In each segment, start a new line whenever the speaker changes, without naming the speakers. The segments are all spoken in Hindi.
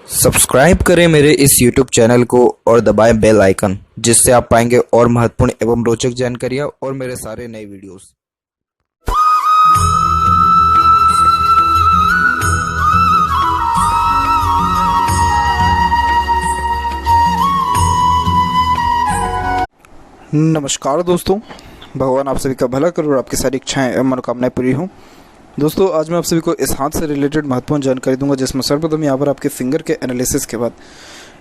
सब्सक्राइब करें मेरे इस YouTube चैनल को और दबाएं बेल आइकन, जिससे आप पाएंगे और महत्वपूर्ण एवं रोचक जानकारियाँ और मेरे सारे नए वीडियोस।
नमस्कार दोस्तों, भगवान आप सभी का भला करो और आपकी सारी इच्छाएं एवं मनोकामनाएं पूरी हों। दोस्तों, आज मैं आप सभी को इस हाथ से रिलेटेड महत्वपूर्ण जानकारी दूंगा, जिसमें सर्वप्रथम यहाँ पर आपके फिंगर के एनालिसिस के बाद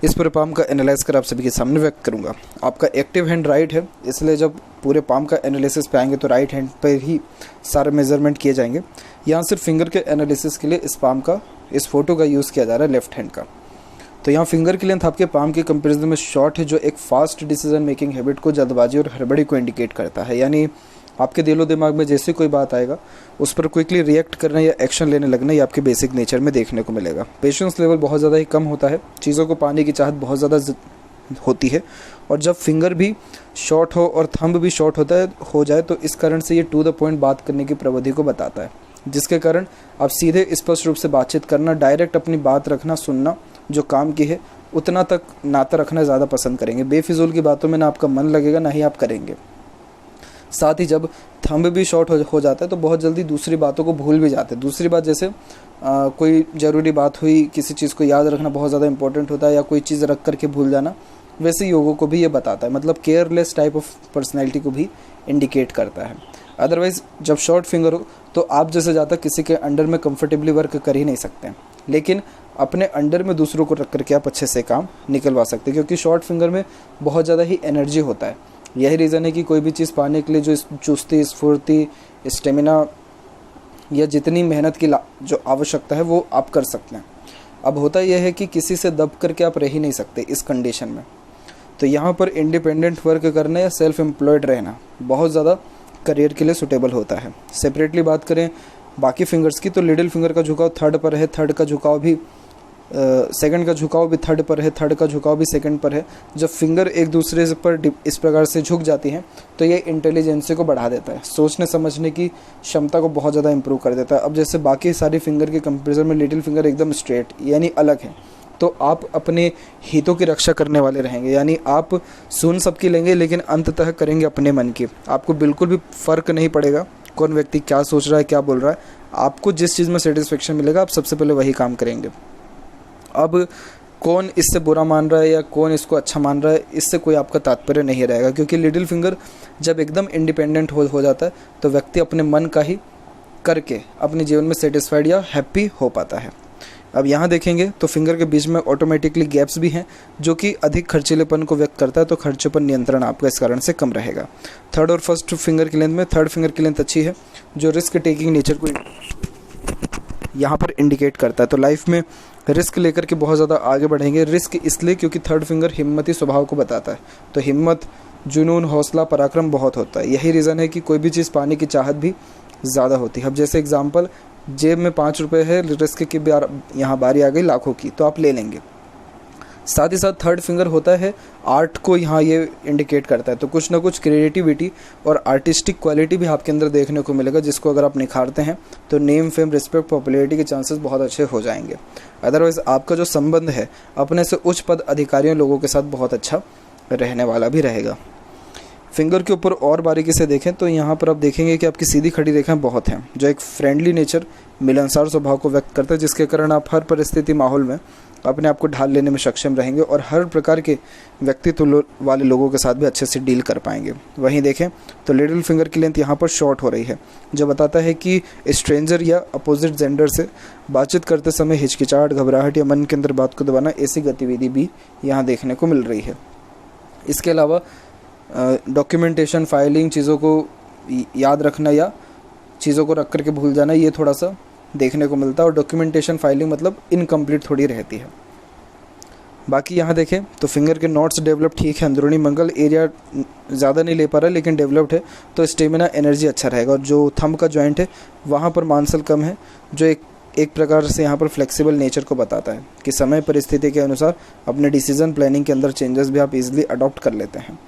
इस पूरे पाम का एनालाइज कर आप सभी के सामने व्यक्त करूंगा। आपका एक्टिव हैंड राइट है, इसलिए जब पूरे पाम का एनालिसिस पे आएंगे तो राइट हैंड पर ही सारे मेजरमेंट किए जाएंगे। यहाँ सिर्फ फिंगर के एनालिसिस के लिए इस पाम का, इस फोटो का यूज़ किया जा रहा है लेफ्ट हैंड का। तो यहाँ फिंगर की लेंथ आपके पाम के कंपैरिजन में शॉर्ट है, जो एक फास्ट डिसीजन मेकिंग हैबिट को, जल्दबाजी और हड़बड़ी को इंडिकेट करता है। यानी आपके दिलो दिमाग में जैसे कोई बात आएगा उस पर क्विकली रिएक्ट करना या एक्शन लेने लगना, ये आपके बेसिक नेचर में देखने को मिलेगा। पेशेंस लेवल बहुत ज़्यादा ही कम होता है, चीज़ों को पाने की चाहत बहुत ज़्यादा होती है, और जब फिंगर भी शॉर्ट हो और थंब भी शॉर्ट हो जाए तो इस कारण से ये टू द पॉइंट बात करने की प्रवृत्ति को बताता है, जिसके कारण आप सीधे स्पष्ट रूप से बातचीत करना, डायरेक्ट अपनी बात रखना, सुनना, जो काम की है उतना तक नाता रखना ज़्यादा पसंद करेंगे। बेफिजूल की बातों में ना आपका मन लगेगा ना ही आप करेंगे। साथ ही जब थंब भी शॉर्ट हो जाता है तो बहुत जल्दी दूसरी बातों को भूल भी जाते हैं। दूसरी बात, जैसे कोई ज़रूरी बात हुई, किसी चीज़ को याद रखना बहुत ज़्यादा इंपॉर्टेंट होता है, या कोई चीज़ रख करके भूल जाना, वैसे योगों को भी ये बताता है, मतलब केयरलेस टाइप ऑफ पर्सनैलिटी को भी इंडिकेट करता है। अदरवाइज़ जब शॉर्ट फिंगर हो तो आप जैसे ज़्यादा किसी के अंडर में कंफर्टेबली वर्क कर ही नहीं सकते, लेकिन अपने अंडर में दूसरों को रख करके आप अच्छे से काम निकलवा सकते हैं, क्योंकि शॉर्ट फिंगर में बहुत ज़्यादा ही एनर्जी होता है। यही रीज़न है कि कोई भी चीज़ पाने के लिए जो चुस्ती, स्फूर्ति, स्टेमिना या जितनी मेहनत की जो आवश्यकता है वो आप कर सकते हैं। अब होता यह है कि किसी से दब करके आप रह ही नहीं सकते इस कंडीशन में। तो यहाँ पर इंडिपेंडेंट वर्क करना या सेल्फ एम्प्लॉयड रहना बहुत ज़्यादा करियर के लिए सूटेबल होता है। सेपरेटली बात करें बाकी फिंगर्स की, तो लिटिल फिंगर का झुकाव थर्ड पर है, थर्ड का झुकाव भी सेकंड का झुकाव भी थर्ड पर है, थर्ड का झुकाव भी सेकंड पर है। जब फिंगर एक दूसरे से पर इस प्रकार से झुक जाती हैं तो ये इंटेलिजेंसी को बढ़ा देता है, सोचने समझने की क्षमता को बहुत ज़्यादा इंप्रूव कर देता है। अब जैसे बाकी सारी फिंगर के कंपैरिजन में लिटिल फिंगर एकदम स्ट्रेट यानी अलग है, तो आप अपने हितों की रक्षा करने वाले रहेंगे। यानी आप सुन सबकी लेंगे लेकिन अंततः करेंगे अपने मन की। आपको बिल्कुल भी फ़र्क नहीं पड़ेगा कौन व्यक्ति क्या सोच रहा है, क्या बोल रहा है। आपको जिस चीज़ में सेटिस्फेक्शन मिलेगा आप सबसे पहले वही काम करेंगे। अब कौन इससे बुरा मान रहा है या कौन इसको अच्छा मान रहा है, इससे कोई आपका तात्पर्य नहीं रहेगा, क्योंकि लिटिल फिंगर जब एकदम इंडिपेंडेंट हो जाता है तो व्यक्ति अपने मन का ही करके अपने जीवन में सेटिस्फाइड या हैप्पी हो पाता है। अब यहाँ देखेंगे तो फिंगर के बीच में ऑटोमेटिकली गैप्स भी हैं, जो कि अधिक खर्चीलेपन को व्यक्त करता है, तो खर्चे पर नियंत्रण आपका इस कारण से कम रहेगा। थर्ड और फर्स्ट फिंगर की लेंथ में थर्ड फिंगर की लेंथ अच्छी है, जो रिस्क टेकिंग नेचर को यहाँ पर इंडिकेट करता है। तो लाइफ में रिस्क लेकर के बहुत ज़्यादा आगे बढ़ेंगे। रिस्क इसलिए क्योंकि थर्ड फिंगर हिम्मती स्वभाव को बताता है, तो हिम्मत, जुनून, हौसला, पराक्रम बहुत होता है। यही रीज़न है कि कोई भी चीज़ पाने की चाहत भी ज़्यादा होती है। अब जैसे एग्जांपल, जेब में 5 रुपये है, रिस्क की यहाँ बारी आ गई लाखों की, तो आप ले लेंगे। साथ ही साथ थर्ड फिंगर होता है आर्ट को यहाँ ये इंडिकेट करता है, तो कुछ ना कुछ क्रिएटिविटी और आर्टिस्टिक क्वालिटी भी आपके अंदर देखने को मिलेगा, जिसको अगर आप निखारते हैं तो नेम, फेम, रिस्पेक्ट, पॉपुलैरिटी के चांसेस बहुत अच्छे हो जाएंगे। अदरवाइज़ आपका जो संबंध है अपने से उच्च पद अधिकारियों लोगों के साथ बहुत अच्छा रहने वाला भी रहेगा। फिंगर के ऊपर और बारीकी से देखें तो यहाँ पर आप देखेंगे कि आपकी सीधी खड़ी रेखाएं बहुत हैं, जो एक फ्रेंडली नेचर, मिलनसार स्वभाव को व्यक्त करता है, जिसके कारण आप हर परिस्थिति, माहौल में अपने आप को ढाल लेने में सक्षम रहेंगे और हर प्रकार के व्यक्तित्व वाले लोगों के साथ भी अच्छे से डील कर पाएंगे। वहीं देखें तो लिटिल फिंगर की लेंथ यहाँ पर शॉर्ट हो रही है, जो बताता है कि स्ट्रेंजर या अपोजिट जेंडर से बातचीत करते समय हिचकिचाहट, घबराहट या मन के अंदर बात को दबाना, ऐसी गतिविधि भी यहाँ देखने को मिल रही है। इसके अलावा डॉक्यूमेंटेशन, फाइलिंग, चीज़ों को याद रखना या चीज़ों को रख करके भूल जाना, ये थोड़ा सा देखने को मिलता है, और डॉक्यूमेंटेशन, फाइलिंग मतलब इनकम्प्लीट थोड़ी रहती है। बाकी यहाँ देखें तो फिंगर के नोट्स डेवलप ठीक है, अंदरूनी मंगल एरिया ज़्यादा नहीं ले पा रहा है लेकिन डेवलप्ड है, तो स्टेमिना, एनर्जी अच्छा रहेगा। और जो थंब का जॉइंट है वहाँ पर मांसल कम है, जो एक प्रकार से यहाँ पर फ्लेक्सिबल नेचर को बताता है कि समय परिस्थिति के अनुसार अपने डिसीजन प्लानिंग के अंदर चेंजेस भी आप इजीली अडॉप्ट कर लेते हैं।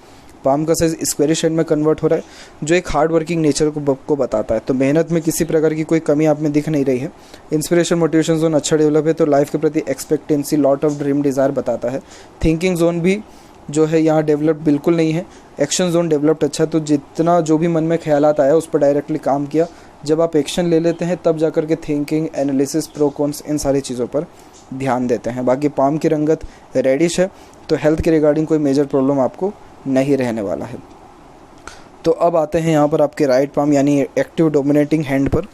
पाम का साइज स्क्वेयर शेप में कन्वर्ट हो रहा है, जो एक हार्ड वर्किंग नेचर को बताता है। तो मेहनत में किसी प्रकार की कोई कमी आप में दिख नहीं रही है। इंस्पिरेशन मोटिवेशन जोन अच्छा डेवलप है, तो लाइफ के प्रति expectancy, lot of dream desire बताता है। थिंकिंग जोन भी जो है यहाँ डेवलप बिल्कुल नहीं है। एक्शन जोन डेवलप्ड अच्छा, तो जितना जो भी मन में ख्यालात आया उस पर डायरेक्टली काम किया। जब आप एक्शन ले लेते हैं तब जाकर के थिंकिंग, एनालिसिस, प्रो कॉन्स, इन सारी चीज़ों पर ध्यान देते हैं। बाकी पाम की रंगत रेडिश है, तो हेल्थ के रिगार्डिंग कोई मेजर प्रॉब्लम आपको नहीं रहने वाला है। तो अब आते हैं यहाँ पर आपके राइट पाम यानी एक्टिव डोमिनेटिंग हैंड पर।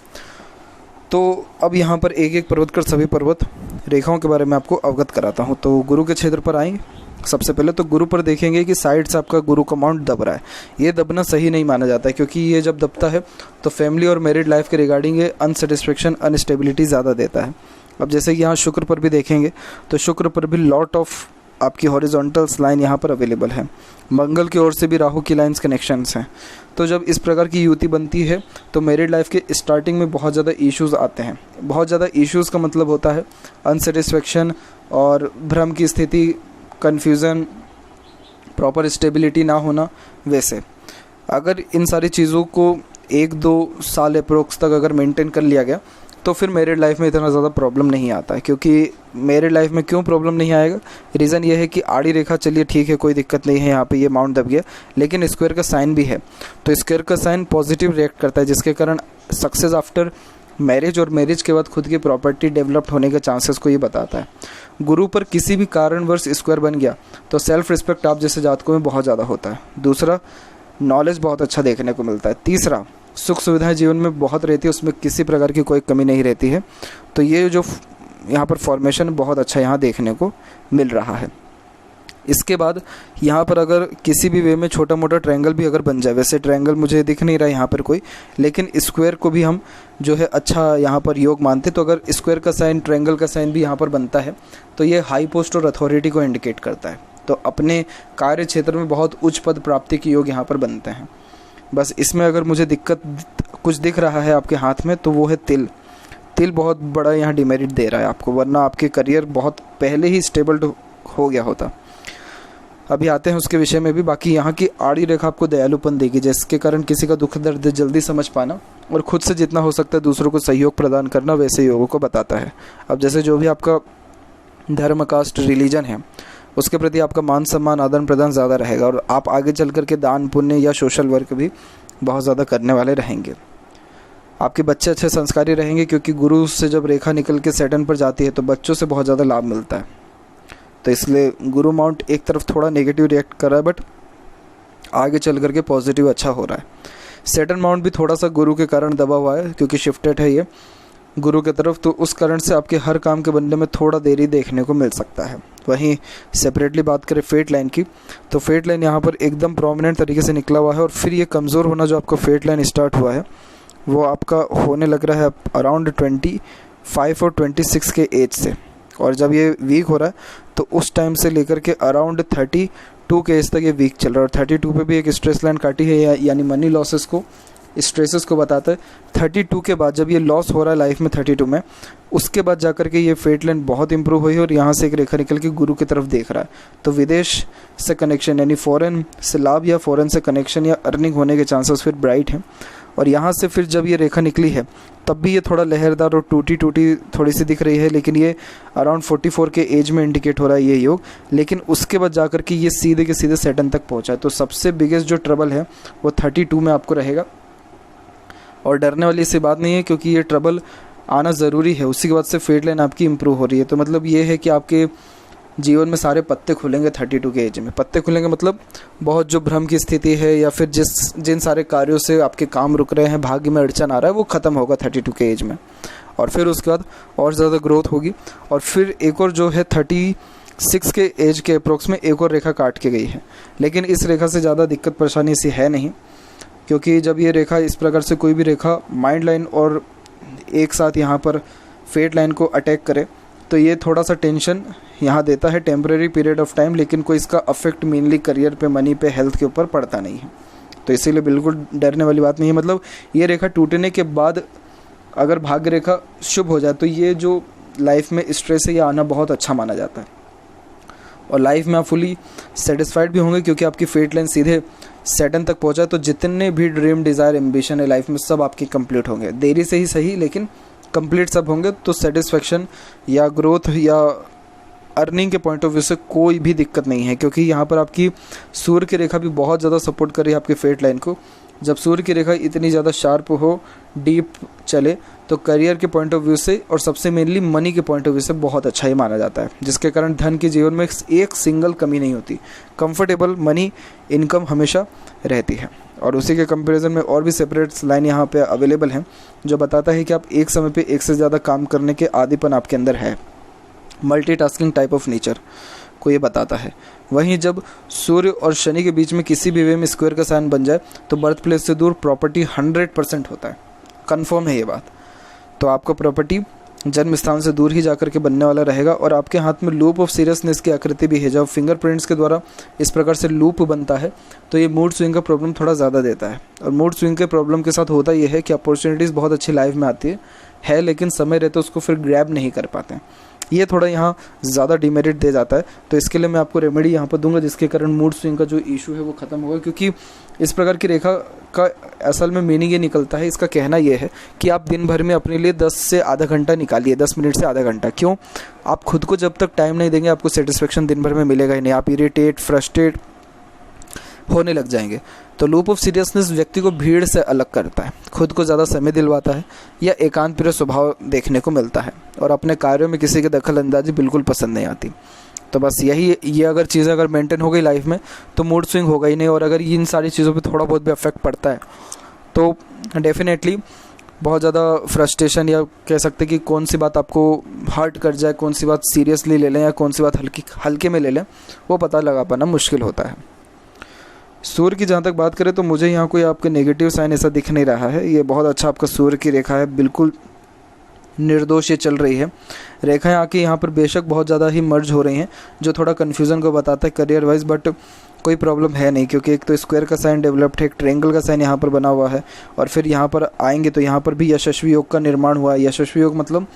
तो अब यहाँ पर एक एक पर्वत कर सभी पर्वत रेखाओं के बारे में आपको अवगत कराता हूँ। तो गुरु के क्षेत्र पर आएंगे। सबसे पहले तो गुरु पर देखेंगे कि साइड से आपका गुरु का माउंट दब रहा है। ये दबना सही नहीं माना जाता है, क्योंकि ये जब दबता है तो फैमिली और मैरिड लाइफ के रिगार्डिंग ये अनसेटिस्फेक्शन, अनस्टेबिलिटी ज़्यादा देता है। अब जैसे कि यहाँ शुक्र पर भी देखेंगे तो शुक्र पर भी लॉट ऑफ आपकी हॉरिजॉन्टल्स लाइन यहाँ पर अवेलेबल है। मंगल की ओर से भी राहु की लाइन्स कनेक्शंस हैं। तो जब इस प्रकार की युति बनती है तो मैरिड लाइफ के स्टार्टिंग में बहुत ज़्यादा इश्यूज़ आते हैं। बहुत ज़्यादा इश्यूज़ का मतलब होता है अनसेटिस्फेक्शन और भ्रम की स्थिति, कन्फ्यूज़न, प्रॉपर स्टेबिलिटी ना होना। वैसे अगर इन सारी चीज़ों को 1-2 साल अप्रोक्स तक अगर मेंटेन कर लिया गया तो फिर मैरिड लाइफ में इतना ज़्यादा प्रॉब्लम नहीं आता है। क्योंकि मैरिड लाइफ में क्यों प्रॉब्लम नहीं आएगा, रीज़न ये है कि आड़ी रेखा, चलिए ठीक है कोई दिक्कत नहीं है, यहाँ पे ये माउंट दब गया, लेकिन स्क्वायर का साइन भी है। तो स्क्वायर का साइन पॉजिटिव रिएक्ट करता है, जिसके कारण सक्सेस आफ्टर मैरिज और मैरिज के बाद खुद की प्रॉपर्टी डेवलप्ड होने के चांसेस को ये बताता है। गुरु पर किसी भी कारणवश स्क्वायर बन गया तो सेल्फ रिस्पेक्ट आप जैसे जातकों में बहुत ज़्यादा होता है। दूसरा, नॉलेज बहुत अच्छा देखने को मिलता है। तीसरा, सुख सुविधाएं जीवन में बहुत रहती है, उसमें किसी प्रकार की कोई कमी नहीं रहती है। तो ये जो यहाँ पर फॉर्मेशन बहुत अच्छा यहाँ देखने को मिल रहा है। इसके बाद यहाँ पर अगर किसी भी वे में छोटा मोटा ट्रायंगल भी अगर बन जाए, वैसे ट्रायंगल मुझे दिख नहीं रहा है यहाँ पर कोई, लेकिन स्क्वायर को भी हम जो है अच्छा यहाँ पर योग मानते। तो अगर स्क्वायर का साइन, ट्रायंगल का साइन भी यहाँ पर बनता है तो ये हाई पोस्ट और अथॉरिटी को इंडिकेट करता है। तो अपने कार्य क्षेत्र में बहुत उच्च पद प्राप्ति के योग यहाँ पर बनते हैं। बस इसमें अगर मुझे दिक्कत कुछ दिख रहा है आपके हाथ में तो वो है तिल। तिल बहुत बड़ा यहाँ डिमेरिट दे रहा है आपको, वरना आपके करियर बहुत पहले ही स्टेबल हो गया होता। अभी आते हैं उसके विषय में भी। बाकी यहाँ की आड़ी रेखा आपको दयालुपन देगी, जिसके कारण किसी का दुख दर्द जल्दी समझ पाना और खुद से जितना हो सकता है दूसरों को सहयोग प्रदान करना, वैसे योगों को बताता है। अब जैसे जो भी आपका धर्म, कास्ट, रिलीजन है उसके प्रति आपका मान सम्मान, आदान प्रदान ज़्यादा रहेगा और आप आगे चल कर के दान पुण्य या सोशल वर्क भी बहुत ज़्यादा करने वाले रहेंगे। आपके बच्चे अच्छे संस्कारी रहेंगे, क्योंकि गुरु से जब रेखा निकल के सैटर्न पर जाती है तो बच्चों से बहुत ज़्यादा लाभ मिलता है। तो इसलिए गुरु माउंट एक तरफ थोड़ा नेगेटिव रिएक्ट कर रहा है, बट आगे चल करके पॉजिटिव अच्छा हो रहा है। सैटर्न माउंट भी थोड़ा सा गुरु के कारण दबा हुआ है, क्योंकि शिफ्टेड है ये गुरु के तरफ, तो उस कारण से आपके हर काम के बनने में थोड़ा देरी देखने को मिल सकता है। वहीं सेपरेटली बात करें फेट लाइन की, तो फेट लाइन यहाँ पर एकदम प्रोमिनेंट तरीके से निकला हुआ है और फिर ये कमज़ोर होना जो आपका फेट लाइन स्टार्ट हुआ है वो आपका होने लग रहा है अराउंड 25 और 26 के एज से। और जब ये वीक हो रहा है तो उस टाइम से लेकर के अराउंड 32 के एज तक ये वीक चल रहा है। और 32 पे भी एक स्ट्रेस लाइन काटी है, यानी मनी लॉसेस को, स्ट्रेसेस को बताता है। 32 के बाद जब ये लॉस हो रहा है लाइफ में 32 में, उसके बाद जाकर के ये फेट लाइन बहुत इंप्रूव हुई है और यहाँ से एक रेखा निकल के गुरु की तरफ देख रहा है। तो विदेश से कनेक्शन यानी फॉरेन से लाभ या फॉरेन से कनेक्शन या अर्निंग होने के चांसेस फिर ब्राइट हैं। और यहाँ से फिर जब ये रेखा निकली है तब भी ये थोड़ा लहरदार और टूटी थोड़ी सी दिख रही है, लेकिन ये अराउंड 44 के एज में इंडिकेट हो रहा है ये योग। लेकिन उसके बाद जाकर के ये सीधे के सीधे सैटर्न तक पहुँचा है। तो सबसे बिगेस्ट जो ट्रबल है वो 32 में आपको रहेगा और डरने वाली ऐसी बात नहीं है, क्योंकि ये ट्रबल आना ज़रूरी है। उसी के बाद से फेट लाइन आपकी इंप्रूव हो रही है। तो मतलब ये है कि आपके जीवन में सारे पत्ते खुलेंगे 32 के एज में। पत्ते खुलेंगे मतलब बहुत जो भ्रम की स्थिति है या फिर जिन सारे कार्यों से आपके काम रुक रहे हैं, भाग्य में अड़चन आ रहा है, वो ख़त्म होगा 32 के एज में। और फिर उसके बाद और ज़्यादा ग्रोथ होगी। और फिर एक और जो है 36 के एज के अप्रोक्स में एक और रेखा काट के गई है, लेकिन इस रेखा से ज़्यादा दिक्कत परेशानी ऐसी है नहीं, क्योंकि जब ये रेखा इस प्रकार से कोई भी रेखा माइंड लाइन और एक साथ यहाँ पर फेट लाइन को अटैक करे तो ये थोड़ा सा टेंशन यहाँ देता है टेम्परेरी पीरियड ऑफ टाइम, लेकिन कोई इसका अफेक्ट मेनली करियर पे, मनी पे, हेल्थ के ऊपर पड़ता नहीं है। तो इसीलिए बिल्कुल डरने वाली बात नहीं है। मतलब ये रेखा टूटने के बाद अगर भाग्य रेखा शुभ हो जाए तो ये जो लाइफ में स्ट्रेस है ये आना बहुत अच्छा माना जाता है। और लाइफ में आप फुली सेटिस्फाइड भी होंगे क्योंकि आपकी फेट लाइन सीधे सैटर्न तक पहुंचा है। तो जितने भी ड्रीम, डिज़ायर, एम्बिशन है लाइफ में सब आपके कंप्लीट होंगे, देरी से ही सही लेकिन कंप्लीट सब होंगे। तो सेटिस्फेक्शन या ग्रोथ या अर्निंग के पॉइंट ऑफ व्यू से कोई भी दिक्कत नहीं है, क्योंकि यहाँ पर आपकी सूर्य की रेखा भी बहुत ज़्यादा सपोर्ट कर रही है आपकी फेट लाइन को। जब सूर्य की रेखा इतनी ज़्यादा शार्प हो, डीप चले, तो करियर के पॉइंट ऑफ व्यू से और सबसे मेनली मनी के पॉइंट ऑफ व्यू से बहुत अच्छा ही माना जाता है, जिसके कारण धन के जीवन में एक सिंगल कमी नहीं होती, कंफर्टेबल मनी इनकम हमेशा रहती है। और उसी के कंपैरिजन में और भी सेपरेट लाइन यहाँ पे अवेलेबल हैं जो बताता है कि आप एक समय पे एक से ज़्यादा काम करने के आदीपन आपके अंदर है, मल्टीटास्किंग टाइप ऑफ नेचर को ये बताता है। वहीं जब सूर्य और शनि के बीच में किसी भी वे में स्क्वायर का साइन बन जाए तो बर्थ प्लेस से दूर प्रॉपर्टी 100% होता है, कंफर्म है ये बात। तो आपका प्रॉपर्टी जन्म स्थान से दूर ही जाकर के बनने वाला रहेगा। और आपके हाथ में लूप ऑफ सीरियसनेस की आकृति भी है। जब फिंगरप्रिंट्स के द्वारा इस प्रकार से लूप बनता है तो ये मूड स्विंग का प्रॉब्लम थोड़ा ज़्यादा देता है। और मूड स्विंग के प्रॉब्लम के साथ होता ये है कि अपॉर्चुनिटीज़ बहुत अच्छी लाइफ में आती है लेकिन समय रहते उसको फिर ग्रैब नहीं कर पाते हैं, ये थोड़ा यहाँ ज़्यादा डिमेरिट दे जाता है। तो इसके लिए मैं आपको रेमेडी यहाँ पर दूंगा जिसके कारण मूड स्विंग का जो इशू है वो ख़त्म होगा। क्योंकि इस प्रकार की रेखा का असल में मीनिंग ये निकलता है, इसका कहना ये है कि आप दिन भर में अपने लिए 10 से आधा घंटा निकालिए, 10 मिनट से आधा घंटा। क्यों? आप खुद को जब तक टाइम नहीं देंगे आपको सेटिस्फेक्शन दिन भर में मिलेगा ही नहीं, आप इरिटेट, फ्रस्ट्रेट होने लग जाएंगे। तो लूप ऑफ सीरियसनेस व्यक्ति को भीड़ से अलग करता है, खुद को ज़्यादा समय दिलवाता है या एकांत प्रिय स्वभाव देखने को मिलता है और अपने कार्यों में किसी की दखल अंदाजी बिल्कुल पसंद नहीं आती। तो बस ये अगर चीज़ें अगर मेंटेन हो गई लाइफ में तो मूड स्विंग होगा ही नहीं। और अगर इन सारी चीज़ों पे थोड़ा बहुत भी अफेक्ट पड़ता है तो डेफिनेटली बहुत ज़्यादा फ्रस्ट्रेशन या कह सकते कि कौन सी बात आपको हर्ट कर जाए, कौन सी बात सीरियसली ले लें या कौन सी बात हल्के में ले लें, वो पता लगा पाना मुश्किल होता है। सूर्य की जहाँ तक बात करें तो मुझे यहाँ कोई आपके नेगेटिव साइन ऐसा दिख नहीं रहा है। ये बहुत अच्छा आपका सूर्य की रेखा है, बिल्कुल निर्दोष ये चल रही है। रेखाएं आके यहाँ पर बेशक बहुत ज़्यादा ही मर्ज हो रही हैं जो थोड़ा कन्फ्यूज़न को बताता है करियर वाइज, बट कोई प्रॉब्लम है नहीं क्योंकि एक तो स्क्वायर का साइन डेवलप्ड है, एक ट्रायंगल का साइन यहाँ पर बना हुआ है और फिर यहाँ पर आएंगे तो यहाँ पर भी यशस्वी योग का निर्माण हुआ है। यशस्वी योग मतलब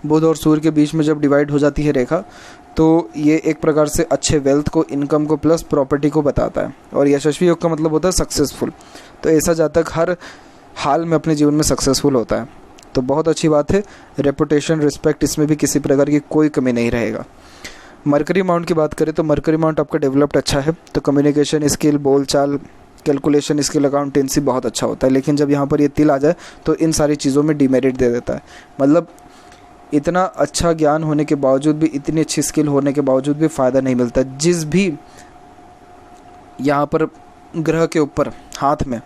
बुध और सूर्य के बीच में जब डिवाइड हो जाती है रेखा तो ये एक प्रकार से अच्छे वेल्थ को, इनकम को प्लस प्रॉपर्टी को बताता है। और यशस्वी योग का मतलब होता है सक्सेसफुल। तो ऐसा जातक हर हाल में अपने जीवन में सक्सेसफुल होता है, तो बहुत अच्छी बात है। रेपुटेशन, रिस्पेक्ट, इसमें भी किसी प्रकार की कोई कमी नहीं रहेगा। मरकरी माउंट की बात करें तो मरकरी माउंट आपका डेवलप्ड अच्छा है, तो कम्युनिकेशन स्किल, बोलचाल, कैलकुलेशन स्किल, अकाउंटेंसी बहुत अच्छा होता है। लेकिन जब यहाँ पर ये तिल आ जाए तो इन सारी चीज़ों में डिमेरिट दे देता है। मतलब इतना अच्छा ज्ञान होने के बावजूद भी, इतनी अच्छी स्किल होने के बावजूद भी फ़ायदा नहीं मिलता। जिस भी यहाँ पर ग्रह के ऊपर हाथ में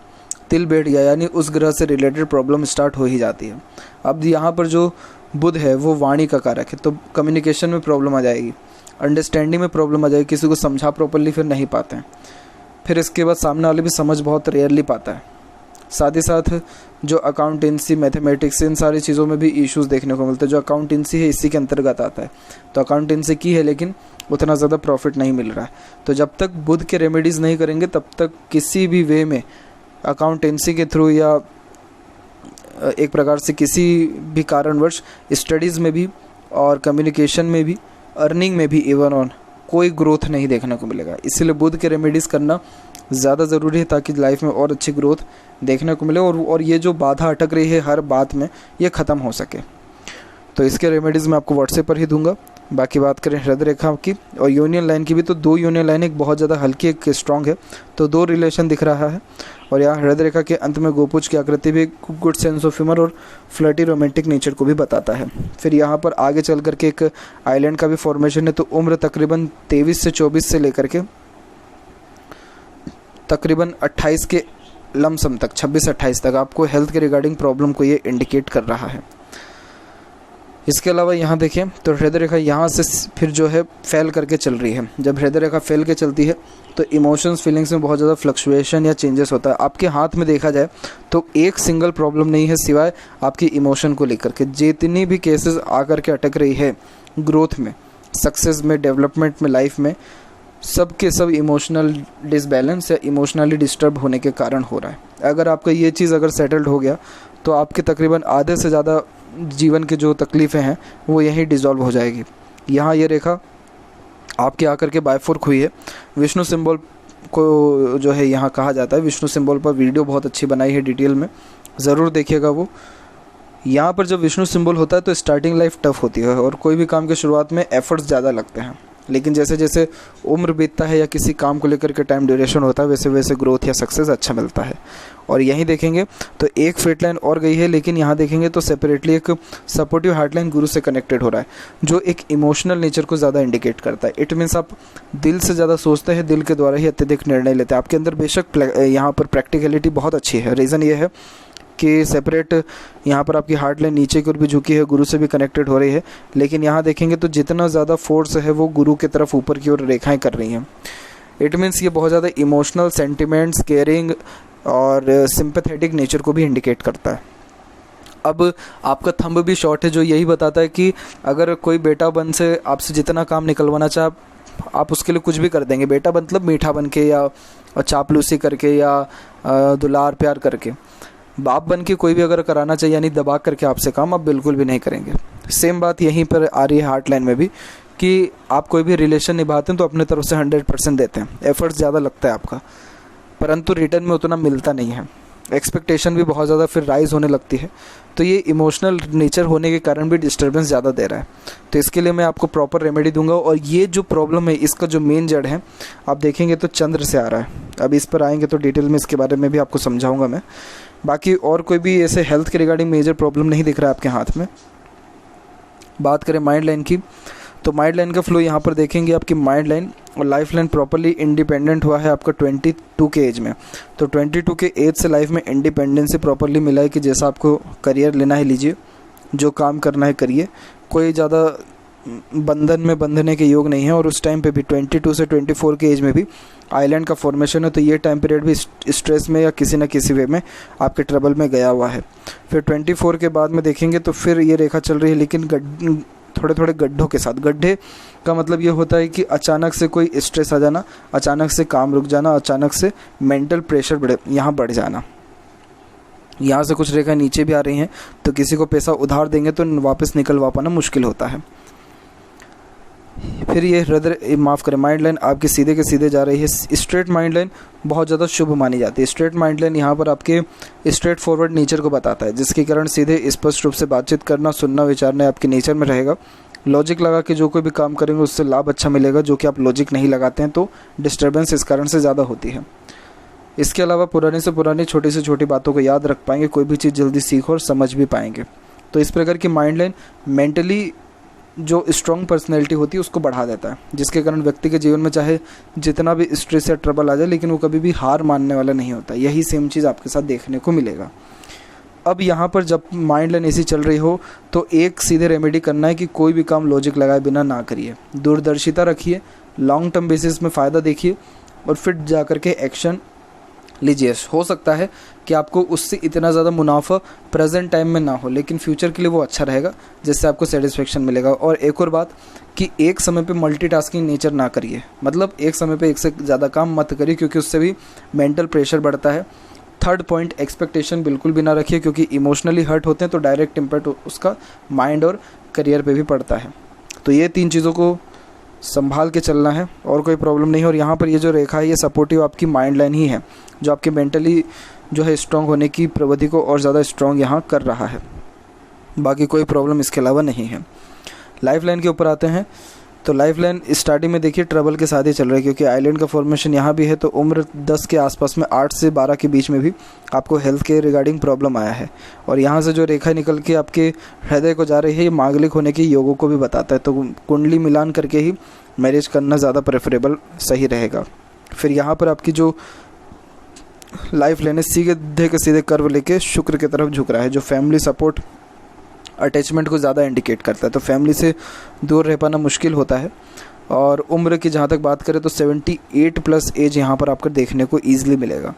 तिल बैठ गया यानी उस ग्रह से रिलेटेड प्रॉब्लम स्टार्ट हो ही जाती है। अब यहाँ पर जो बुध है वो वाणी का कारक है, तो कम्युनिकेशन में प्रॉब्लम आ जाएगी, अंडरस्टैंडिंग में प्रॉब्लम आ जाएगी, किसी को समझा प्रॉपरली फिर नहीं पाते हैं। फिर इसके बाद सामने वाले भी समझ बहुत रेयरली पाता है। साथ ही साथ जो अकाउंटेंसी, मैथमेटिक्स, इन सारी चीज़ों में भी इश्यूज़ देखने को मिलते हैं। जो अकाउंटेंसी है इसी के अंतर्गत आता है, तो अकाउंटेंसी की है लेकिन उतना ज़्यादा प्रॉफिट नहीं मिल रहा है। तो जब तक बुध के रेमेडीज़ नहीं करेंगे तब तक किसी भी वे में अकाउंटेंसी के थ्रू या एक प्रकार से किसी भी कारणवश स्टडीज़ में भी और कम्युनिकेशन में भी, अर्निंग में भी इवन ऑन कोई ग्रोथ नहीं देखने को मिलेगा। इसीलिए बुध के रेमेडीज़ करना ज़्यादा ज़रूरी है ताकि लाइफ में और अच्छी ग्रोथ देखने को मिले और ये जो बाधा अटक रही है हर बात में ये ख़त्म हो सके। तो इसके रेमेडीज़ मैं आपको व्हाट्सएप पर ही दूंगा। बाकी बात करें हृदय रेखा की और यूनियन लाइन की भी, तो 2 यूनियन लाइन, एक बहुत ज़्यादा हल्की एक स्ट्रॉन्ग है, तो 2 रिलेशन दिख रहा है। और यहाँ हृदय रेखा के अंत में गोपुज की आकृति भी गुड सेंस ऑफ ह्यूमर और फ्लर्टी रोमांटिक नेचर को भी बताता है। फिर यहाँ पर आगे चल करके एक आइलैंड का भी फॉर्मेशन है, तो उम्र तकरीबन 23 से 24 से लेकर के तकरीबन 28 के लमसम तक, 26-28 तक आपको हेल्थ के रिगार्डिंग प्रॉब्लम को ये इंडिकेट कर रहा है। इसके अलावा यहाँ देखें तो हृदय रेखा यहाँ से फिर जो है फैल करके चल रही है। जब हृदय रेखा फैल के चलती है तो इमोशंस, फीलिंग्स में बहुत ज़्यादा फ्लक्चुएशन या चेंजेस होता है। आपके हाथ में देखा जाए तो एक सिंगल प्रॉब्लम नहीं है सिवाय आपकी इमोशन को लेकर के। जितनी भी केसेस आकर के अटक रही है ग्रोथ में, सक्सेस में, डेवलपमेंट में, लाइफ में, सब के सब इमोशनल डिसबैलेंस या इमोशनली डिस्टर्ब होने के कारण हो रहा है। अगर आपका ये चीज़ अगर सेटल्ड हो गया तो आपके तकरीबन आधे से ज़्यादा जीवन की जो तकलीफ़ें हैं वो यहीं डिज़ोल्व हो जाएगी। यहाँ ये रेखा आपकी आकर के बायफोर्क हुई है। विष्णु सिंबल को जो है यहाँ कहा जाता है, विष्णु सिंबल पर वीडियो बहुत अच्छी बनाई है डिटेल में, ज़रूर देखिएगा वो। यहाँ पर जब विष्णु सिंबल होता है तो स्टार्टिंग लाइफ टफ होती है और कोई भी काम के शुरुआत में एफर्ट्स ज़्यादा लगते हैं, लेकिन जैसे जैसे उम्र बीतता है या किसी काम को लेकर के टाइम ड्यूरेशन होता है वैसे वैसे ग्रोथ या सक्सेस अच्छा मिलता है। और यहीं देखेंगे तो एक फेट लाइन और गई है, लेकिन यहाँ देखेंगे तो सेपरेटली एक सपोर्टिव हार्ट लाइन गुरु से कनेक्टेड हो रहा है, जो एक इमोशनल नेचर को ज़्यादा इंडिकेट करता है। इट मीन्स आप दिल से ज़्यादा सोचते हैं, दिल के द्वारा ही अत्यधिक निर्णय लेते हैं। आपके अंदर बेशक यहाँ पर प्रैक्टिकलिटी बहुत अच्छी है। रीज़न ये है कि सेपरेट यहाँ पर आपकी हार्ट लाइन नीचे की ओर भी झुकी है, गुरु से भी कनेक्टेड हो रही है, लेकिन यहाँ देखेंगे तो जितना ज़्यादा फोर्स है वो गुरु की तरफ ऊपर की ओर रेखाएं कर रही हैं। इट मीन्स ये बहुत ज़्यादा इमोशनल, सेंटिमेंट्स, केयरिंग और सिंपैथेटिक नेचर को भी इंडिकेट करता है। अब आपका थंब भी शॉर्ट है, जो यही बताता है कि अगर कोई बेटा बन से आपसे जितना काम निकलवाना चाहे आप उसके लिए कुछ भी कर देंगे। बेटा मतलब मीठा बन के या चापलूसी करके या दुलार प्यार करके। बाप बन के कोई भी अगर कराना चाहिए यानी दबा करके आपसे काम, आप बिल्कुल भी नहीं करेंगे। सेम बात यहीं पर आ रही है हार्ट लाइन में भी कि आप कोई भी रिलेशन निभाते हैं तो अपने तरफ से 100% देते हैं, एफर्ट्स ज़्यादा लगता है आपका, परंतु रिटर्न में उतना मिलता नहीं है। एक्सपेक्टेशन भी बहुत ज़्यादा फिर राइज होने लगती है, तो ये इमोशनल नेचर होने के कारण भी डिस्टर्बेंस ज़्यादा दे रहा है। तो इसके लिए मैं आपको प्रॉपर रेमेडी दूंगा। और ये जो प्रॉब्लम है इसका जो मेन जड़ है आप देखेंगे तो चंद्र से आ रहा है। अब इस पर आएंगे तो डिटेल में इसके बारे में भी आपको समझाऊंगा मैं। बाकी और कोई भी ऐसे हेल्थ के रिगार्डिंग मेजर प्रॉब्लम नहीं दिख रहा है आपके हाथ में। बात करें माइंड लाइन की, तो माइंड लाइन का फ्लो यहाँ पर देखेंगे आपकी माइंड लाइन और लाइफ लाइन प्रॉपर्ली इंडिपेंडेंट हुआ है आपका 22 के एज में। तो 22 के एज से लाइफ में इंडिपेंडेंसी प्रॉपर्ली मिला है कि जैसा आपको करियर लेना है लीजिए, जो काम करना है करिए, कोई ज़्यादा बंधन में बंधने के योग नहीं है। और उस टाइम पे भी 22 से 24 के एज में भी आइलैंड का फॉर्मेशन है, तो ये टाइम पीरियड भी स्ट्रेस में या किसी न किसी वे में आपके ट्रबल में गया हुआ है। फिर 24 के बाद में देखेंगे तो फिर ये रेखा चल रही है, लेकिन थोड़े थोड़े गड्ढों के साथ। गड्ढे का मतलब ये होता है कि अचानक से कोई स्ट्रेस आ जाना, अचानक से काम रुक जाना, अचानक से मेंटल प्रेशर बढ़ जाना। यहाँ से कुछ रेखा नीचे भी आ रही हैं, तो किसी को पैसा उधार देंगे तो वापस निकलवा पाना मुश्किल होता है। फिर ये हृदय माफ़ करें माइंड लाइन आपकी सीधे के सीधे जा रही है। स्ट्रेट माइंड लाइन बहुत ज़्यादा शुभ मानी जाती है। स्ट्रेट माइंड लाइन यहाँ पर आपके स्ट्रेट फॉरवर्ड नेचर को बताता है, जिसके कारण सीधे स्पष्ट रूप से बातचीत करना, सुनना, विचारना आपके नेचर में रहेगा। लॉजिक लगा के जो कोई भी काम करेंगे उससे लाभ अच्छा मिलेगा, जो कि आप लॉजिक नहीं लगाते हैं तो डिस्टर्बेंस इस कारण से ज़्यादा होती है। इसके अलावा पुराने से पुरानी छोटी से छोटी बातों को याद रख पाएंगे, कोई भी चीज़ जल्दी सीख और समझ भी पाएंगे। तो इस प्रकार की माइंड लाइन मेंटली जो स्ट्रॉन्ग पर्सनैलिटी होती है उसको बढ़ा देता है, जिसके कारण व्यक्ति के जीवन में चाहे जितना भी स्ट्रेस या ट्रबल आ जाए लेकिन वो कभी भी हार मानने वाला नहीं होता। यही सेम चीज़ आपके साथ देखने को मिलेगा। अब यहाँ पर जब माइंड लाइन ऐसी चल रही हो तो एक सीधे रेमेडी करना है कि कोई भी काम लॉजिक लगाए बिना ना करिए, दूरदर्शिता रखिए, लॉन्ग टर्म बेसिस में फ़ायदा देखिए और फिर जा कर के एक्शन लीजिए। हो सकता है कि आपको उससे इतना ज़्यादा मुनाफा प्रेजेंट टाइम में ना हो, लेकिन फ्यूचर के लिए वो अच्छा रहेगा, जिससे आपको सेटिस्फेक्शन मिलेगा। और एक और बात कि एक समय पे मल्टीटास्किंग नेचर ना करिए, मतलब एक समय पे एक से ज़्यादा काम मत करिए, क्योंकि उससे भी मेंटल प्रेशर बढ़ता है। थर्ड पॉइंट, एक्सपेक्टेशन बिल्कुल भी ना रखिए, क्योंकि इमोशनली हर्ट होते हैं तो डायरेक्ट इम्पैक्ट उसका माइंड और करियर पे भी पड़ता है। तो ये 3 चीज़ों को संभाल के चलना है और कोई प्रॉब्लम नहीं है। और यहाँ पर ये जो रेखा है ये सपोर्टिव आपकी माइंड लाइन ही है, जो आपके मेंटली जो है स्ट्रॉन्ग होने की प्रवृत्ति को और ज़्यादा स्ट्रॉन्ग यहाँ कर रहा है। बाकी कोई प्रॉब्लम इसके अलावा नहीं है। लाइफ लाइन के ऊपर आते हैं, तो लाइफ लाइन स्टार्टिंग में देखिए ट्रबल के साथ ही चल रही है, क्योंकि आइलैंड का फॉर्मेशन यहाँ भी है। तो उम्र 10 के आसपास में 8 से 12 के बीच में भी आपको हेल्थ के रिगार्डिंग प्रॉब्लम आया है। और यहाँ से जो रेखा निकल के आपके हृदय को जा रही है ये मांगलिक होने के योगों को भी बताता है। तो कुंडली मिलान करके ही मैरिज करना ज़्यादा प्रेफरेबल सही रहेगा। फिर यहाँ पर आपकी जो लाइफ लाइन सीधे के सीधे कर्व लेके शुक्र की तरफ झुक रहा है, जो फैमिली सपोर्ट अटैचमेंट को ज़्यादा इंडिकेट करता है। तो फैमिली से दूर रह पाना मुश्किल होता है। और उम्र की जहाँ तक बात करें तो 78+ एज यहाँ पर आपको देखने को ईजिली मिलेगा।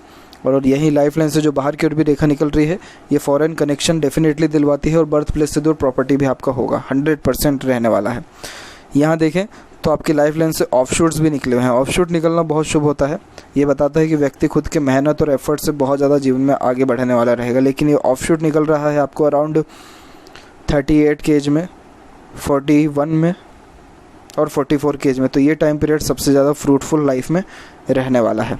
और यही लाइफ लाइन से जो बाहर की ओर भी रेखा निकल रही है ये फॉरेन कनेक्शन डेफिनेटली दिलवाती है। और बर्थ प्लेस से दूर प्रॉपर्टी भी आपका होगा, 100% रहने वाला है। यहाँ देखें तो आपकी लाइफ लाइन से ऑफशूट्स भी निकले हुए हैं। ऑफशूट निकलना बहुत शुभ होता है। ये बताता है कि व्यक्ति खुद के मेहनत और एफर्ट से बहुत ज़्यादा जीवन में आगे बढ़ने वाला रहेगा। लेकिन ये ऑफशूट निकल रहा है आपको अराउंड 38 के एज में, 41 में और 44 की एज में। तो ये टाइम पीरियड सबसे ज़्यादा फ्रूटफुल लाइफ में रहने वाला है।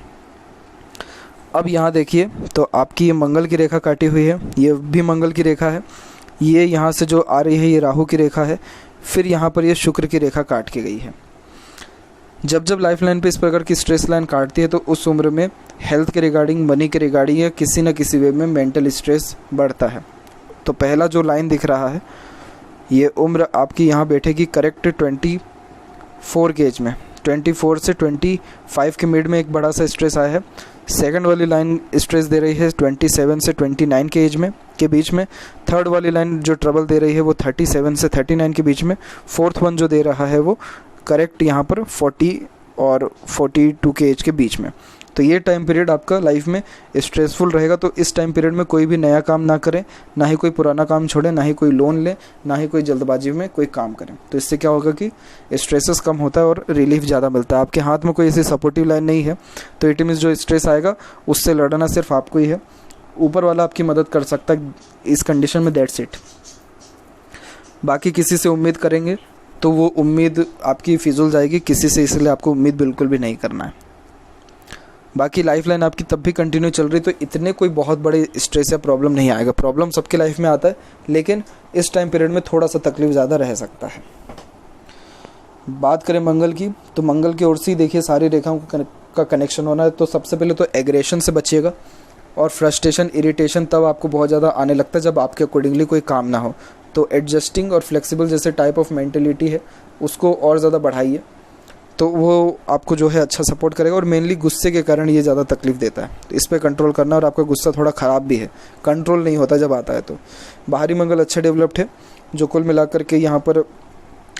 अब यहाँ देखिए, तो आपकी ये मंगल की रेखा काटी हुई है, ये भी मंगल की रेखा है, ये यहाँ से जो आ रही है ये राहु की रेखा है, फिर यहाँ पर ये शुक्र की रेखा काट के गई है। जब जब लाइफ लाइन पे इस प्रकार की स्ट्रेस लाइन काटती है तो उस उम्र में हेल्थ के रिगार्डिंग, मनी के रिगार्डिंग या किसी न किसी वे में मेंटल स्ट्रेस बढ़ता है। तो पहला जो लाइन दिख रहा है ये उम्र आपकी यहाँ बैठेगी करेक्ट 24 के एज में। 24 से 25 के मिड में एक बड़ा सा स्ट्रेस आया है। सेकंड वाली लाइन स्ट्रेस दे रही है 27 से 29 के एज में के बीच में। थर्ड वाली लाइन जो ट्रबल दे रही है वो 37 से 39 के बीच में। फोर्थ वन जो दे रहा है वो करेक्ट यहाँ पर 40 और 42 के एज के बीच में। तो ये टाइम पीरियड आपका लाइफ में स्ट्रेसफुल रहेगा। तो इस टाइम पीरियड में कोई भी नया काम ना करें, ना ही कोई पुराना काम छोड़ें, ना ही कोई लोन लें, ना ही कोई जल्दबाजी में कोई काम करें। तो इससे क्या होगा कि स्ट्रेसेस कम होता है और रिलीफ ज़्यादा मिलता है। आपके हाथ में कोई ऐसी सपोर्टिव लाइन नहीं है तो इट मीन्स जो स्ट्रेस आएगा उससे लड़ना सिर्फ आपको ही है। ऊपर वाला आपकी मदद कर सकता है इस कंडीशन में, दैट्स इट। बाकी किसी से उम्मीद करेंगे तो वो उम्मीद आपकी फिजूल जाएगी किसी से, इसलिए आपको उम्मीद बिल्कुल भी नहीं करना है। बाकी लाइफ लाइन आपकी तब भी कंटिन्यू चल रही तो इतने कोई बहुत बड़े स्ट्रेस या प्रॉब्लम नहीं आएगा। प्रॉब्लम सबके लाइफ में आता है, लेकिन इस टाइम पीरियड में थोड़ा सा तकलीफ ज़्यादा रह सकता है। बात करें मंगल की, तो मंगल की ओर से देखिए सारी रेखाओं का कनेक्शन होना है। तो सबसे पहले तो एग्रेशन से बचिएगा, और फ्रस्ट्रेशन, इरिटेशन तब आपको बहुत ज़्यादा आने लगता है जब आपके अकॉर्डिंगली कोई काम ना हो। तो एडजस्टिंग और फ्लेक्सिबल जैसे टाइप ऑफ मेंटेलिटी है उसको और ज़्यादा बढ़ाइए, तो वो आपको जो है अच्छा सपोर्ट करेगा। और मेनली गुस्से के कारण ये ज़्यादा तकलीफ देता है, तो इस पर कंट्रोल करना। और आपका गुस्सा थोड़ा ख़राब भी है, कंट्रोल नहीं होता जब आता है। तो बाहरी मंगल अच्छा डेवलप्ड है, जो कुल मिलाकर के यहाँ पर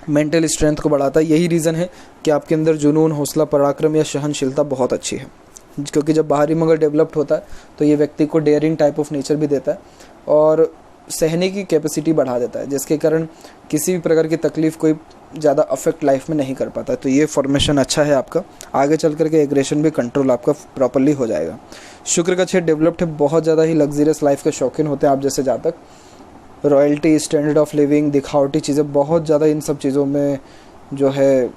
मेंटल स्ट्रेंथ को बढ़ाता है। यही रीज़न है कि आपके अंदर जुनून, हौसला, पराक्रम या सहनशीलता बहुत अच्छी है, क्योंकि जब बाहरी मंगल डेवलप्ड होता है तो ये व्यक्ति को डेयरिंग टाइप ऑफ नेचर भी देता है और सहने की कैपेसिटी बढ़ा देता है, जिसके कारण किसी भी प्रकार की तकलीफ कोई ज़्यादा अफेक्ट लाइफ में नहीं कर पाता। तो ये फॉर्मेशन अच्छा है आपका। आगे चल कर के एग्रेशन भी कंट्रोल आपका प्रॉपर्ली हो जाएगा। शुक्र का छेद डेवलप्ड है, बहुत ज़्यादा ही लग्जरियस लाइफ के शौकीन होते हैं आप जैसे जातक। रॉयल्टी, स्टैंडर्ड ऑफ लिविंग, दिखावटी चीज़ें, बहुत ज़्यादा इन सब चीज़ों में जो है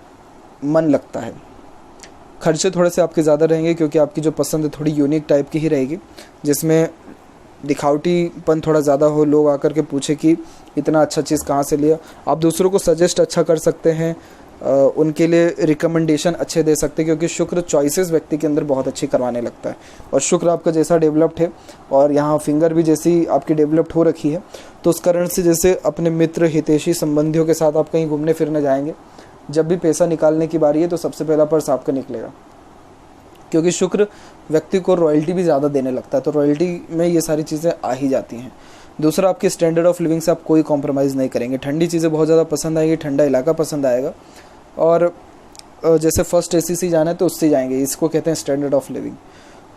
मन लगता है। खर्चे थोड़े से आपके ज़्यादा रहेंगे क्योंकि आपकी जो पसंद है थोड़ी यूनिक टाइप की ही रहेगी, जिसमें दिखावटीपन थोड़ा ज़्यादा हो, लोग आकर के पूछे कि इतना अच्छा चीज़ कहाँ से लिया। आप दूसरों को सजेस्ट अच्छा कर सकते हैं, उनके लिए रिकमेंडेशन अच्छे दे सकते हैं, क्योंकि शुक्र चॉइसेस व्यक्ति के अंदर बहुत अच्छी करवाने लगता है। और शुक्र आपका जैसा डेवलप्ड है और यहाँ फिंगर भी जैसी आपकी डेवलप्ड हो रखी है, तो उस कारण से जैसे अपने मित्र, हितैषी, संबंधियों के साथ आप कहीं घूमने फिरने जाएंगे, जब भी पैसा निकालने की बारी है तो सबसे पहला पर्स आपका निकलेगा, क्योंकि शुक्र व्यक्ति को रॉयल्टी भी ज़्यादा देने लगता है। तो रॉयल्टी में ये सारी चीज़ें आ ही जाती हैं। दूसरा, आपके स्टैंडर्ड ऑफ लिविंग से आप कोई कॉम्प्रोमाइज़ नहीं करेंगे। ठंडी चीज़ें बहुत ज़्यादा पसंद आएंगी, ठंडा इलाका पसंद आएगा, और जैसे फर्स्ट एसीसी जाना है तो उससे जाएंगे, इसको कहते हैं स्टैंडर्ड ऑफ लिविंग।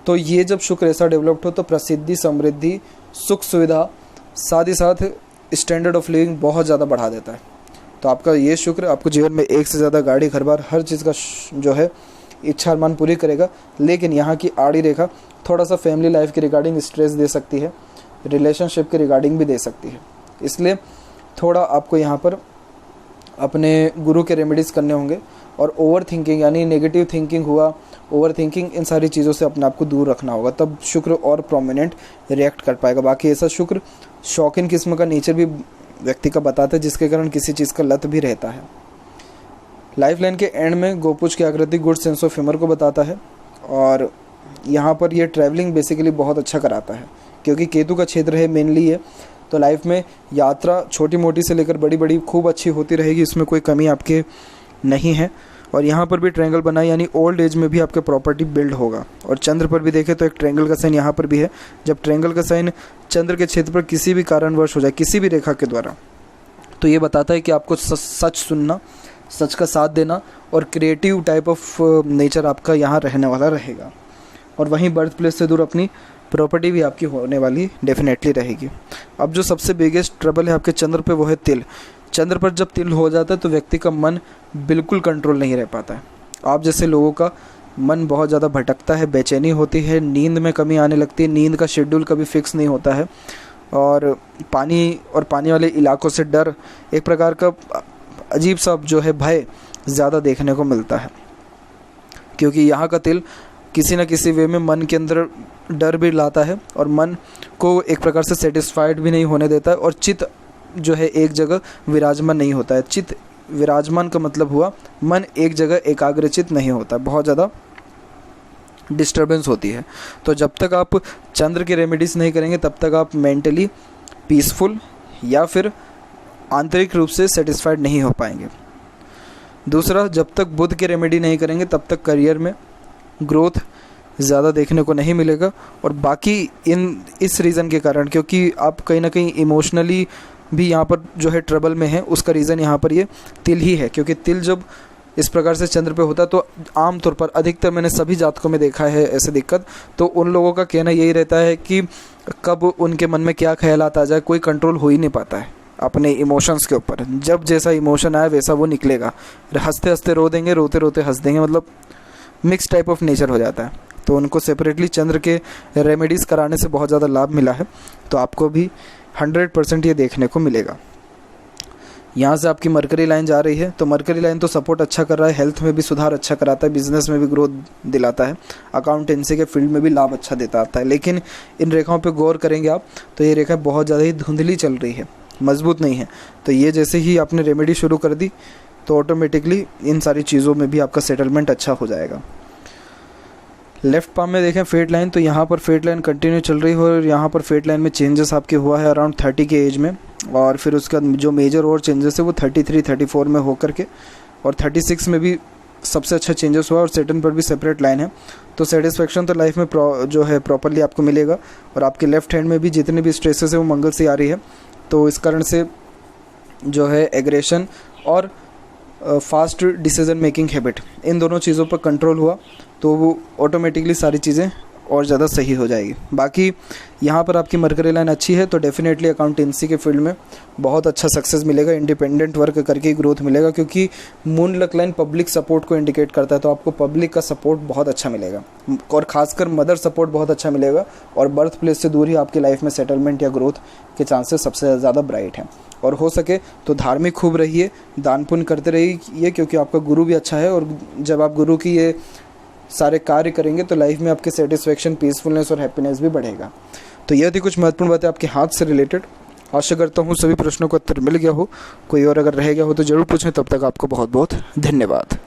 तो ये जब शुक्र ऐसा डेवलप्ड हो तो प्रसिद्धि, समृद्धि, सुख सुविधा, साथ ही साथ स्टैंडर्ड ऑफ लिविंग बहुत ज़्यादा बढ़ा देता है। तो आपका ये शुक्र आपको जीवन में एक से ज़्यादा गाड़ी, घर बार, हर चीज़ का जो है इच्छा अरमान पूरी करेगा। लेकिन यहाँ की आड़ी रेखा थोड़ा सा फैमिली लाइफ के रिगार्डिंग स्ट्रेस दे सकती है, रिलेशनशिप के रिगार्डिंग भी दे सकती है। इसलिए थोड़ा आपको यहाँ पर अपने गुरु के रेमेडीज़ करने होंगे, और ओवर थिंकिंग यानी नेगेटिव थिंकिंग हुआ, ओवर थिंकिंग, इन सारी चीज़ों से अपने आप को दूर रखना होगा, तब शुक्र और प्रोमिनेंट रिएक्ट कर पाएगा। बाकी ऐसा शुक्र शौकीन किस्म का नेचर भी व्यक्ति का बताता है, जिसके कारण किसी चीज़ का लत भी रहता है। लाइफ लाइन के एंड में गोपुज की आकृति गुड सेंस ऑफ ह्यूमर को बताता है, और यहाँ पर ये ट्रैवलिंग बेसिकली बहुत अच्छा कराता है, क्योंकि केतु का क्षेत्र है मेनली ये। तो लाइफ में यात्रा छोटी मोटी से लेकर बड़ी बड़ी खूब अच्छी होती रहेगी, इसमें कोई कमी आपके नहीं है। और यहाँ पर भी ट्रायंगल बना, यानी ओल्ड एज में भी आपके प्रॉपर्टी बिल्ड होगा। और चंद्र पर भी देखें तो एक ट्रायंगल का साइन यहाँ पर भी है। जब ट्रायंगल का साइन चंद्र के क्षेत्र पर किसी भी कारणवश हो जाए, किसी भी रेखा के द्वारा, तो ये बताता है कि आपको सच सुनना, सच का साथ देना और क्रिएटिव टाइप ऑफ नेचर आपका यहाँ रहने वाला रहेगा। और वहीं बर्थ प्लेस से दूर अपनी प्रॉपर्टी भी आपकी होने वाली डेफिनेटली रहेगी। अब जो सबसे बिगेस्ट ट्रबल है आपके चंद्र पे, वो है तिल। चंद्र पर जब तिल हो जाता है तो व्यक्ति का मन बिल्कुल कंट्रोल नहीं रह पाता है। आप जैसे लोगों का मन बहुत ज़्यादा भटकता है, बेचैनी होती है, नींद में कमी आने लगती है, नींद का शेड्यूल कभी फिक्स नहीं होता है, और पानी वाले इलाकों से डर, एक प्रकार का अजीब सा जो है भय, ज़्यादा देखने को मिलता है, क्योंकि यहाँ का तिल किसी न किसी वे में मन के अंदर डर भी लाता है और मन को एक प्रकार से सेटिस्फाइड भी नहीं होने देता है, और चित्त जो है एक जगह विराजमान नहीं होता है। चित्त विराजमान का मतलब हुआ मन एक जगह एकाग्रचित नहीं होता, बहुत ज़्यादा डिस्टर्बेंस होती है। तो जब तक आप चंद्र की रेमेडीज़ नहीं करेंगे तब तक आप मेंटली पीसफुल या फिर आंतरिक रूप से सेटिस्फाइड नहीं हो पाएंगे। दूसरा, जब तक बुध की रेमेडी नहीं करेंगे तब तक करियर में ग्रोथ ज़्यादा देखने को नहीं मिलेगा। और बाकी इस रीज़न के कारण, क्योंकि आप कहीं ना कहीं इमोशनली भी यहाँ पर जो है ट्रबल में है, उसका रीज़न यहाँ पर ये तिल ही है। क्योंकि तिल जब इस प्रकार से चंद्र पे होता है तो आमतौर पर अधिकतर मैंने सभी जातकों में देखा है ऐसे दिक्कत, तो उन लोगों का कहना यही रहता है कि कब उनके मन में क्या ख्यालात आ जाए, कोई कंट्रोल हो ही नहीं पाता है अपने इमोशंस के ऊपर। जब जैसा इमोशन आया वैसा वो निकलेगा, हंसते हंसते रो देंगे, रोते रोते हंस देंगे, मतलब मिक्स टाइप ऑफ नेचर हो जाता है। तो उनको सेपरेटली चंद्र के रेमेडीज़ कराने से बहुत ज़्यादा लाभ मिला है, तो आपको भी 100% ये देखने को मिलेगा। यहाँ से आपकी मरकरी लाइन जा रही है, तो मरकरी लाइन तो सपोर्ट अच्छा कर रहा है, हेल्थ में भी सुधार अच्छा कराता है, बिजनेस में भी ग्रोथ दिलाता है, अकाउंटेंसी के फील्ड में भी लाभ अच्छा देता आता है। लेकिन इन रेखाओं पे गौर करेंगे आप तो ये रेखा बहुत ज़्यादा ही धुंधली चल रही है, मजबूत नहीं है। तो ये जैसे ही आपने रेमेडी शुरू कर दी तो ऑटोमेटिकली इन सारी चीज़ों में भी आपका सेटलमेंट अच्छा हो जाएगा। लेफ्ट पाम में देखें फेट लाइन, तो यहाँ पर फेट लाइन कंटिन्यू चल रही है और यहाँ पर फेट लाइन में चेंजेस आपके हुआ है अराउंड 30 के एज में, और फिर उसका जो मेजर और चेंजेस है वो 33-34 में होकर के, और 36 में भी सबसे अच्छा चेंजेस हुआ, और सेटन पर भी सेपरेट लाइन है। तो सेटिस्फेक्शन तो लाइफ में जो है प्रॉपरली आपको मिलेगा। और आपके लेफ्ट हैंड में भी जितने भी स्ट्रेसेस है वो मंगल से आ रही है, तो इस कारण से जो है एग्रेशन और फास्ट डिसीजन मेकिंग हैबिट, इन दोनों चीज़ों पर कंट्रोल हुआ तो वो ऑटोमेटिकली सारी चीज़ें और ज़्यादा सही हो जाएगी। बाकी यहाँ पर आपकी मरकरी लाइन अच्छी है तो डेफिनेटली अकाउंटेंसी के फील्ड में बहुत अच्छा सक्सेस मिलेगा, इंडिपेंडेंट वर्क करके ही ग्रोथ मिलेगा, क्योंकि moon luck line public support को इंडिकेट करता है, तो आपको पब्लिक का सपोर्ट बहुत अच्छा मिलेगा, और ख़ासकर मदर सपोर्ट बहुत अच्छा मिलेगा। और बर्थ प्लेस से दूर ही आपकी लाइफ में सेटलमेंट या ग्रोथ के चांसेस सबसे ज़्यादा ब्राइट हैं। और हो सके तो धार्मिक खूब रहिए, दान पुण्य करते रहिए, क्योंकि आपका गुरु भी अच्छा है, और जब आप गुरु की ये सारे कार्य करेंगे तो लाइफ में आपके सेटिस्फेक्शन, पीसफुलनेस और हैप्पीनेस भी बढ़ेगा। तो यह थी कुछ महत्वपूर्ण बातें आपके हाथ से रिलेटेड। आशा करता हूँ सभी प्रश्नों का उत्तर मिल गया हो, कोई और अगर रह गया हो तो ज़रूर पूछें। तब तक आपको बहुत बहुत धन्यवाद।